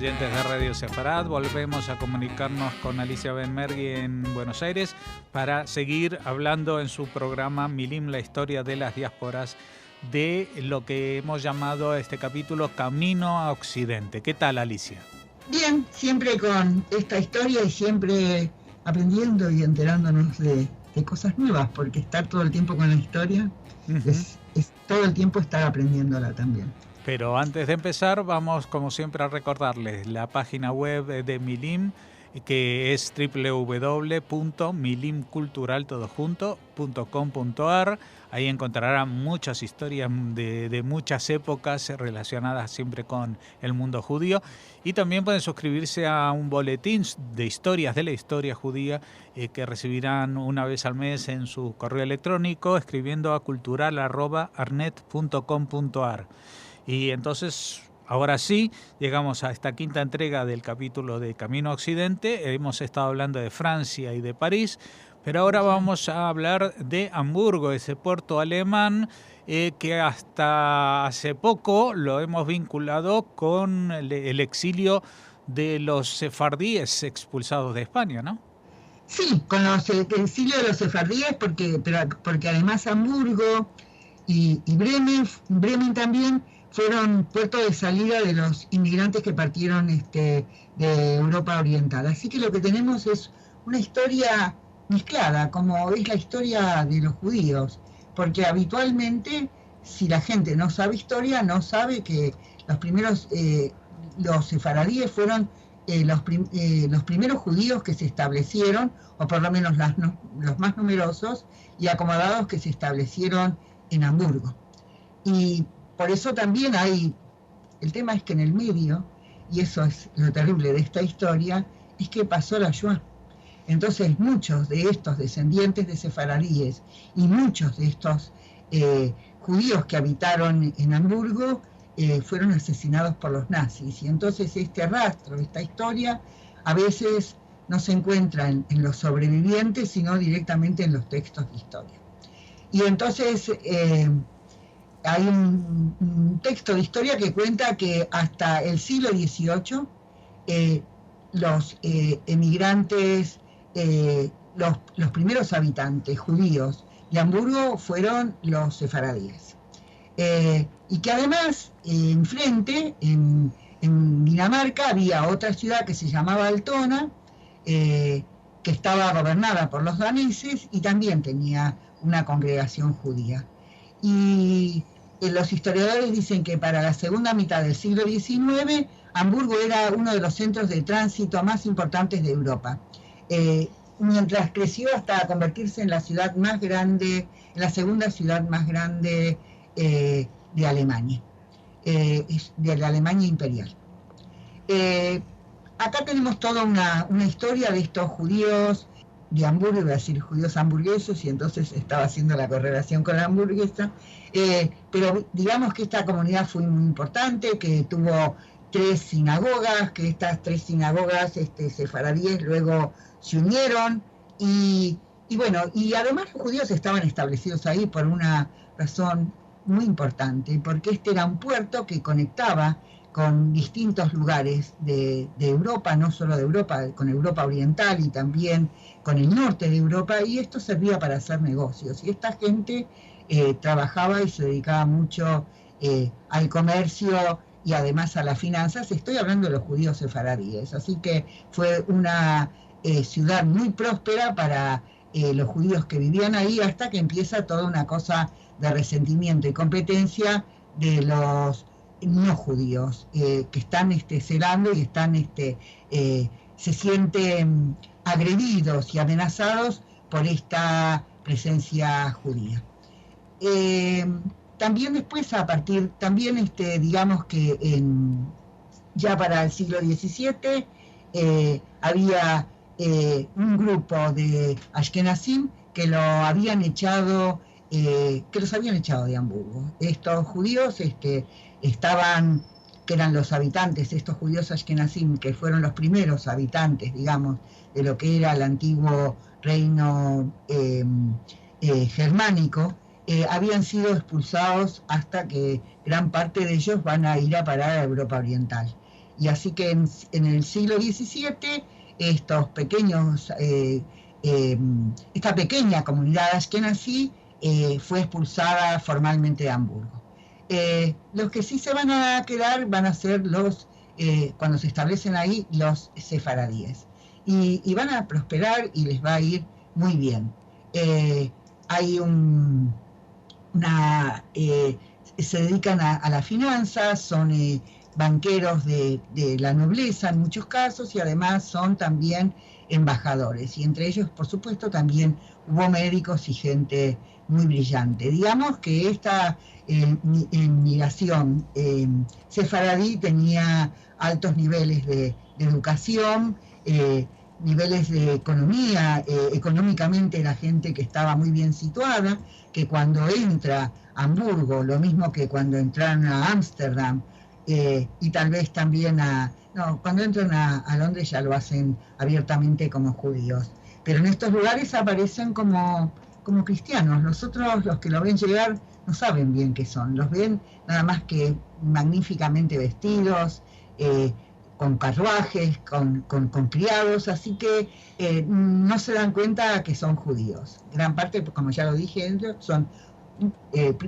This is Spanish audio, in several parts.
oyentes de Radio Sefarad. Volvemos a comunicarnos con Alicia Benmergui en Buenos Aires para seguir hablando en su programa Milim, la historia de las diásporas, de lo que hemos llamado este capítulo Camino a Occidente. ¿Qué tal, Alicia? Bien, siempre con esta historia y siempre aprendiendo y enterándonos de cosas nuevas, porque estar todo el tiempo con la historia es todo el tiempo estar aprendiéndola también. Pero antes de empezar, vamos como siempre a recordarles la página web de Milim, que es www.milimcultural.com.ar. Ahí encontrarán muchas historias de muchas épocas relacionadas siempre con el mundo judío. Y también pueden suscribirse a un boletín de historias de la historia judía que recibirán una vez al mes en su correo electrónico escribiendo a cultural@arnet.com.ar. Y entonces, ahora sí, llegamos a esta quinta entrega del capítulo de Camino a Occidente. Hemos estado hablando de Francia y de París, pero ahora vamos a hablar de Hamburgo, ese puerto alemán que hasta hace poco lo hemos vinculado con el exilio de los sefardíes expulsados de España, ¿no? Sí, con el exilio de los sefardíes, porque además Hamburgo y Bremen también fueron puertos de salida de los inmigrantes que partieron de Europa Oriental. Así que lo que tenemos es una historia mezclada, como es la historia de los judíos, porque habitualmente, si la gente no sabe historia, no sabe que los sefaradíes fueron los primeros judíos que se establecieron, o por lo menos los más numerosos y acomodados que se establecieron en Hamburgo. Y por eso también el tema es que en el medio, y eso es lo terrible de esta historia, es que pasó la Shoah. Entonces muchos de estos descendientes de sefaradíes y muchos de estos judíos que habitaron en Hamburgo fueron asesinados por los nazis. Y entonces este rastro, esta historia, a veces no se encuentra en los sobrevivientes, sino directamente en los textos de historia. Y entonces hay un texto de historia que cuenta que hasta el siglo XVIII los emigrantes, los primeros habitantes judíos de Hamburgo fueron los sefaradíes. Y que además, enfrente, en Dinamarca, había otra ciudad que se llamaba Altona, que estaba gobernada por los daneses y también tenía una congregación judía. Y los historiadores dicen que para la segunda mitad del siglo XIX, Hamburgo era uno de los centros de tránsito más importantes de Europa, mientras creció hasta convertirse en la ciudad más grande, en la segunda ciudad más grande de Alemania, de la Alemania imperial. Acá tenemos toda una historia de estos judíos de Hamburgo, iba a decir judíos hamburgueses, y entonces estaba haciendo la correlación con la hamburguesa, pero digamos que esta comunidad fue muy importante, que tuvo 3 sinagogas, que estas 3 sinagogas sefaradíes luego se unieron, y bueno, y además los judíos estaban establecidos ahí por una razón muy importante, porque este era un puerto que conectaba con distintos lugares de Europa, no solo de Europa, con Europa Oriental y también con el norte de Europa, y esto servía para hacer negocios. Y esta gente trabajaba y se dedicaba mucho al comercio y además a las finanzas. Estoy hablando de los judíos sefaradíes, así que fue una ciudad muy próspera para los judíos que vivían ahí, hasta que empieza toda una cosa de resentimiento y competencia de los no judíos que están celando y están se sienten agredidos y amenazados por esta presencia judía. También después, digamos que ya para el siglo XVII había un grupo de Ashkenazim que los habían echado de Hamburgo. Estos judíos que eran los habitantes, estos judíos ashkenazim, que fueron los primeros habitantes, digamos, de lo que era el antiguo reino germánico, habían sido expulsados hasta que gran parte de ellos van a ir a parar a Europa Oriental. Y así que en el siglo XVII, estos pequeños, esta pequeña comunidad ashkenazí fue expulsada formalmente de Hamburgo. Los que sí se van a quedar van a ser cuando se establecen ahí, los sefaradíes. Y van a prosperar y les va a ir muy bien. Hay se dedican a la finanza, son banqueros de la nobleza en muchos casos, y además son también embajadores, y entre ellos, por supuesto, también hubo médicos y gente muy brillante. Digamos que esta migración sefaradí tenía altos niveles de educación, niveles de economía, económicamente la gente que estaba muy bien situada, que cuando entra a Hamburgo, lo mismo que cuando entraron a Ámsterdam, y tal vez también cuando entran a Londres ya lo hacen abiertamente como judíos, pero en estos lugares aparecen como cristianos. Los otros, los que lo ven llegar, no saben bien qué son, los ven nada más que magníficamente vestidos, con carruajes, con criados, así que no se dan cuenta que son judíos. Gran parte, como ya lo dije, son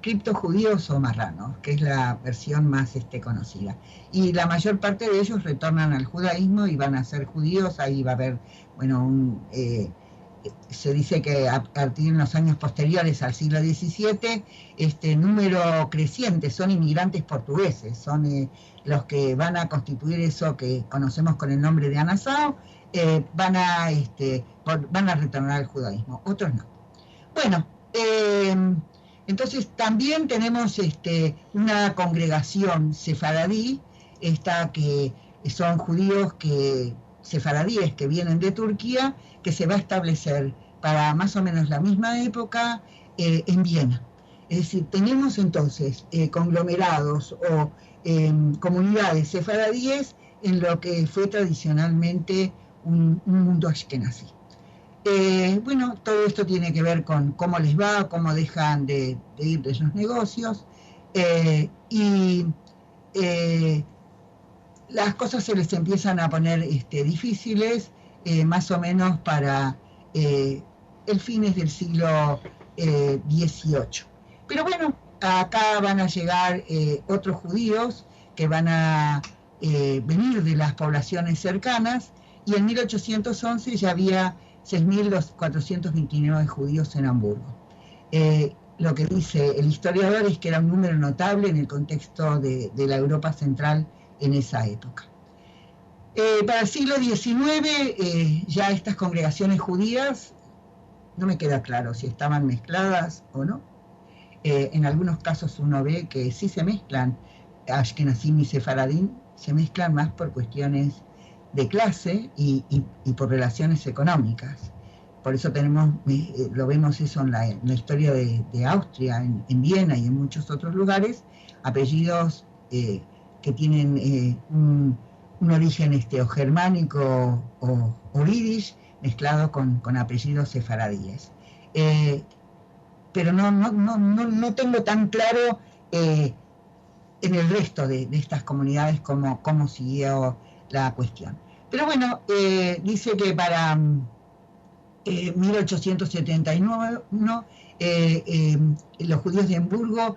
criptojudíos o marranos, que es la versión más conocida. Y la mayor parte de ellos retornan al judaísmo y van a ser judíos. Ahí va a haber, se dice que a partir de los años posteriores al siglo XVII, este número creciente son inmigrantes portugueses, son los que van a constituir eso que conocemos con el nombre de Nassau, van a retornar al judaísmo, otros no. Bueno, entonces también tenemos una congregación sefaradí, que son judíos sefaradíes que vienen de Turquía, que se va a establecer para más o menos la misma época en Viena. Es decir, tenemos entonces conglomerados o comunidades sefaradíes en lo que fue tradicionalmente un mundo ashkenazí. Todo esto tiene que ver con cómo les va, cómo dejan de ir de esos negocios, y las cosas se les empiezan a poner difíciles, más o menos para el fines del siglo XVIII. Pero bueno, acá van a llegar otros judíos que van a venir de las poblaciones cercanas, y en 1811 ya había 6.429 judíos en Hamburgo. Lo que dice el historiador es que era un número notable en el contexto de la Europa central en esa época. Para el siglo XIX, ya estas congregaciones judías, no me queda claro si estaban mezcladas o no. En algunos casos uno ve que sí se mezclan, Ashkenazim y Sefaradín se mezclan más por cuestiones de clase y por relaciones económicas. Por eso lo vemos eso en la historia de Austria, en Viena y en muchos otros lugares, apellidos que tienen un origen o germánico o yiddish mezclado con apellidos sefaradíes. Pero no tengo tan claro en el resto de estas comunidades cómo siguió la cuestión. Pero bueno, dice que para 1879 los judíos de Hamburgo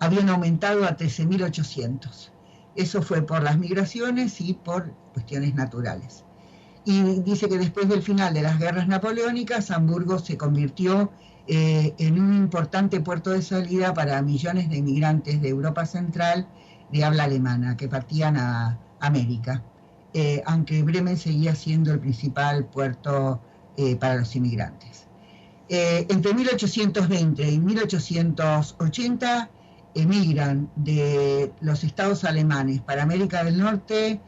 habían aumentado a 13.800. Eso fue por las migraciones y por cuestiones naturales. Y dice que después del final de las guerras napoleónicas, Hamburgo se convirtió en un importante puerto de salida para millones de inmigrantes de Europa Central de habla alemana que partían a América, aunque Bremen seguía siendo el principal puerto para los inmigrantes. Entre 1820 y 1880 emigran de los estados alemanes para América del Norte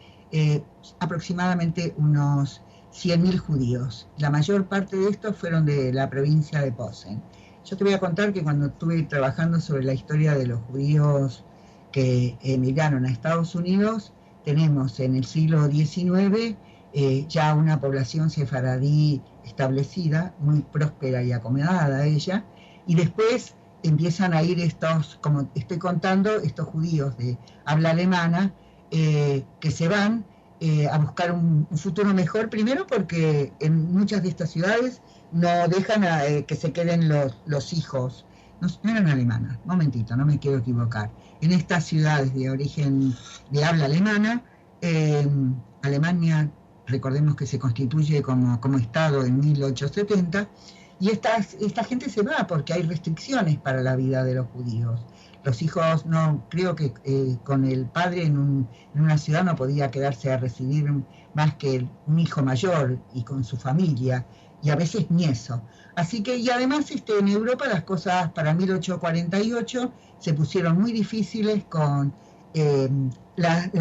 aproximadamente unos 100.000 judíos. La mayor parte de estos fueron de la provincia de Posen. Yo te voy a contar que cuando estuve trabajando sobre la historia de los judíos que emigraron a Estados Unidos, tenemos en el siglo XIX ya una población sefaradí establecida, muy próspera y acomodada ella, y después empiezan a ir estos, como estoy contando, estos judíos de habla alemana que se van a buscar un futuro mejor, primero porque en muchas de estas ciudades no dejan que se queden los hijos. No eran alemanas, momentito, no me quiero equivocar. En estas ciudades de origen de habla alemana, Alemania, recordemos que se constituye como Estado en 1870, y esta gente se va porque hay restricciones para la vida de los judíos. Los hijos, no creo que con el padre en una ciudad no podía quedarse a recibir más que un hijo mayor y con su familia, y a veces ni eso. Así que, y además en Europa las cosas para 1848 se pusieron muy difíciles con las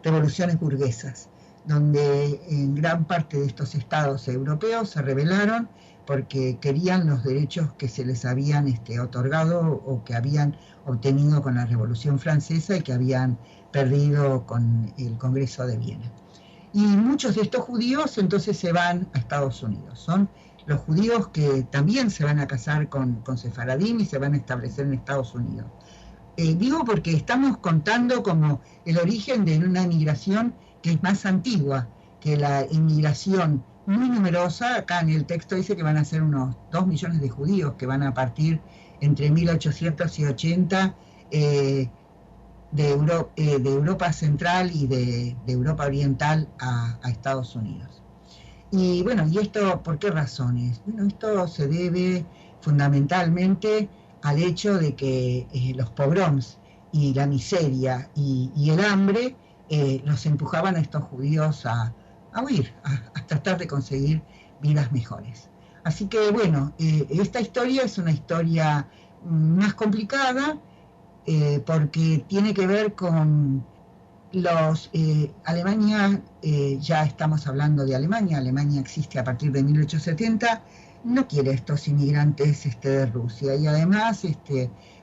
revoluciones burguesas, donde en gran parte de estos estados europeos se rebelaron porque querían los derechos que se les habían otorgado o que habían obtenido con la Revolución Francesa y que habían perdido con el Congreso de Viena. Y muchos de estos judíos entonces se van a Estados Unidos. Son los judíos que también se van a casar con sefaradín y se van a establecer en Estados Unidos. Digo porque estamos contando como el origen de una migración que es más antigua que la inmigración muy numerosa. Acá en el texto dice que van a ser unos 2 millones de judíos que van a partir entre 1880 de Europa Central y de Europa Oriental a Estados Unidos. Y bueno, ¿y esto por qué razones? Bueno, esto se debe fundamentalmente al hecho de que los pogroms y la miseria y el hambre los empujaban a estos judíos a huir, a tratar de conseguir vidas mejores. Así que bueno, esta historia es una historia más complicada porque tiene que ver con Alemania, ya estamos hablando de Alemania existe a partir de 1870, no quiere estos inmigrantes de Rusia, y además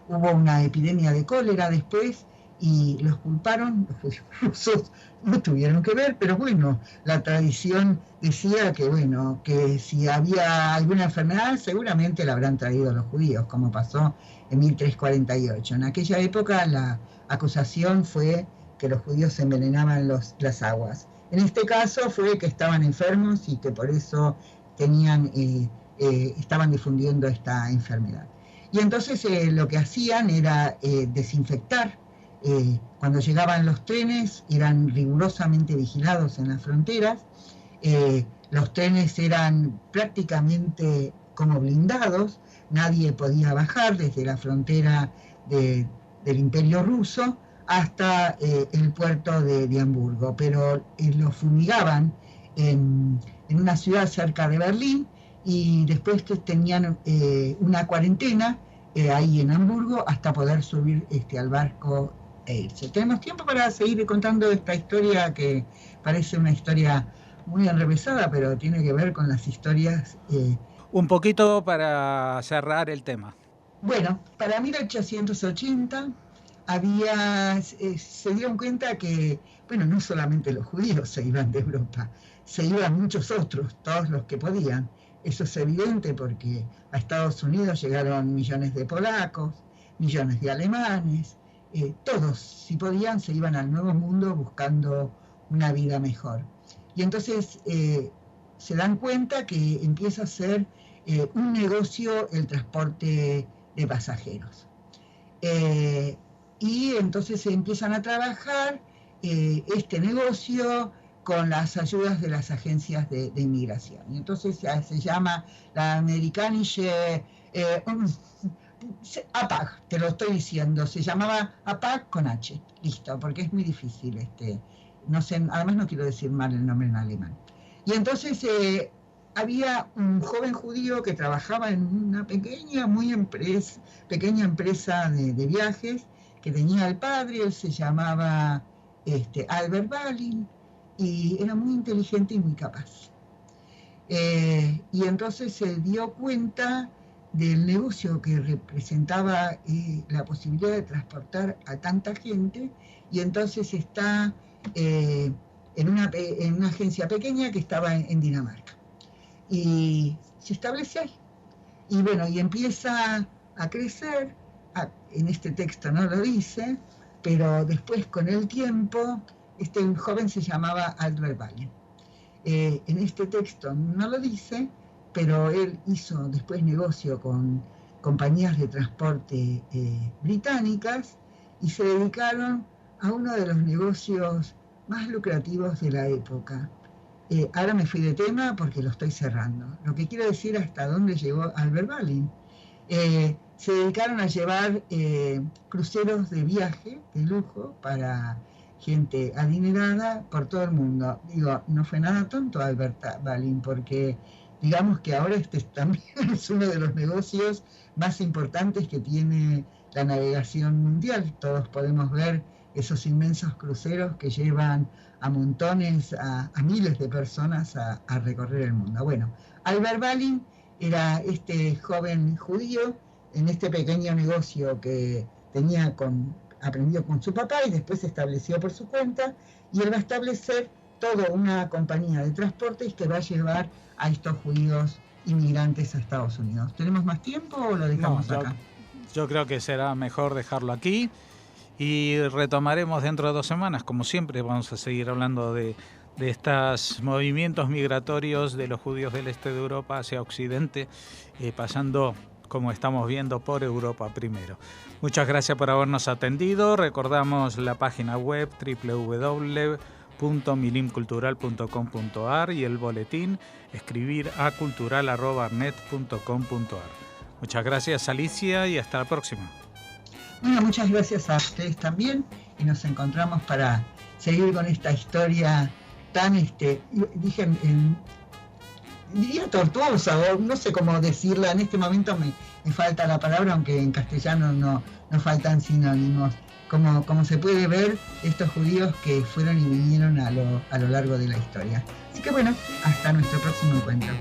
hubo una epidemia de cólera después y los culparon, los judíos rusos no tuvieron que ver, pero bueno, la tradición decía que bueno, que si había alguna enfermedad seguramente la habrán traído los judíos, como pasó en 1348. En aquella época la acusación fue que los judíos envenenaban las aguas. En este caso fue que estaban enfermos y que por eso estaban difundiendo esta enfermedad. Y entonces lo que hacían era desinfectar. Cuando llegaban los trenes eran rigurosamente vigilados en las fronteras. Los trenes eran prácticamente como blindados, nadie podía bajar desde la frontera del Imperio Ruso hasta el puerto de Hamburgo, pero los fumigaban en una ciudad cerca de Berlín, y después tenían una cuarentena ahí en Hamburgo hasta poder subir al barco e irse. Tenemos tiempo para seguir contando esta historia, que parece una historia muy enrevesada, pero tiene que ver con las historias. Un poquito para cerrar el tema. Bueno, para 1880 se dieron cuenta que, bueno, no solamente los judíos se iban de Europa, se iban muchos otros, todos los que podían. Eso es evidente porque a Estados Unidos llegaron millones de polacos, millones de alemanes, todos, si podían, se iban al Nuevo Mundo buscando una vida mejor. Y entonces se dan cuenta que empieza a ser un negocio el transporte de pasajeros. Y entonces se empiezan a trabajar este negocio con las ayudas de las agencias de inmigración. Y entonces se llama la Amerikanische APAG, te lo estoy diciendo, se llamaba APAG con H, listo, porque es muy difícil, no sé, además no quiero decir mal el nombre en alemán. Y entonces había un joven judío que trabajaba en una pequeña empresa de viajes, que tenía el padre, él se llamaba Albert Balin, y era muy inteligente y muy capaz. Y entonces se dio cuenta del negocio que representaba la posibilidad de transportar a tanta gente, y entonces está en una agencia pequeña que estaba en Dinamarca. Y se establece ahí. Y bueno, y empieza a crecer, en este texto no lo dice, pero después con el tiempo, este joven se llamaba Albert Ballin. En este texto no lo dice, pero él hizo después negocio con compañías de transporte británicas y se dedicaron a uno de los negocios más lucrativos de la época. Ahora me fui de tema porque lo estoy cerrando. Lo que quiero decir hasta dónde llegó Albert Ballin. Se dedicaron a llevar cruceros de viaje, de lujo, para gente adinerada por todo el mundo. Digo, no fue nada tonto Albert Ballin, porque digamos que ahora este también es uno de los negocios más importantes que tiene la navegación mundial. Todos podemos ver esos inmensos cruceros que llevan a montones, a miles de personas a recorrer el mundo. Bueno, Albert Ballin era este joven judío en este pequeño negocio que tenía aprendió con su papá y después se estableció por su cuenta, y él va a establecer toda una compañía de transportes que va a llevar a estos judíos inmigrantes a Estados Unidos. ¿Tenemos más tiempo o lo dejamos acá? Yo creo que será mejor dejarlo aquí y retomaremos dentro de 2 semanas. Como siempre, vamos a seguir hablando de estos movimientos migratorios de los judíos del este de Europa hacia Occidente, pasando, como estamos viendo, por Europa primero. Muchas gracias por habernos atendido. Recordamos la página web www.milimcultural.com.ar y el boletín escribir a cultural@arnet.com.ar. Muchas gracias, Alicia, y hasta la próxima. Bueno, muchas gracias a ustedes también y nos encontramos para seguir con esta historia tan, diría tortuosa, o no sé cómo decirla, en este momento me falta la palabra, aunque en castellano no faltan sinónimos. Como se puede ver, estos judíos que fueron y vinieron a lo largo de la historia. Así que bueno, hasta nuestro próximo encuentro.